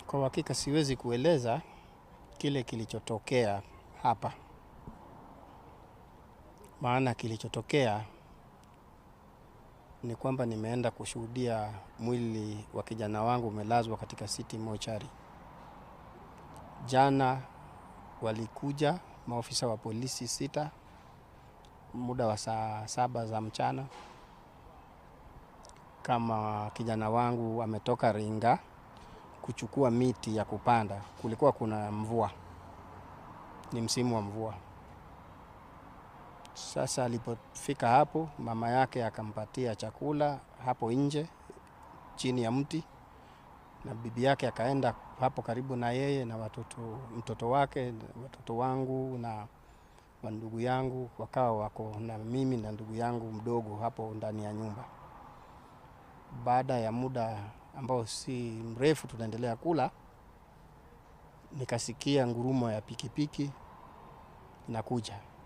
Kwa hakika siwezi kueleza kile kilichotokea hapa. Maana kilichotokea ni kwamba nimeenda kushuhudia mwili wa kijana wangu umelazwa katika City Mortuary. Jana walikuja maofisa wa polisi 6 muda wa saa 7 za mchana. Kama kijana wangu ametoka Ringa kuchukua miti ya kupanda. Kulikuwa kuna mvua. Ni msimu wa mvua. Sasa alipofika hapo, mama yake akampatia chakula hapo nje chini ya mti, na bibi yake akaenda hapo karibu na yeye na mtoto wake, watoto wangu na ndugu yangu wakawa wako na mimi na ndugu yangu mdogo hapo ndani ya nyumba. Baada ya muda ambao si mrefu tunaendelea kula, nikasikia ngurumo ya pikipiki inakuja.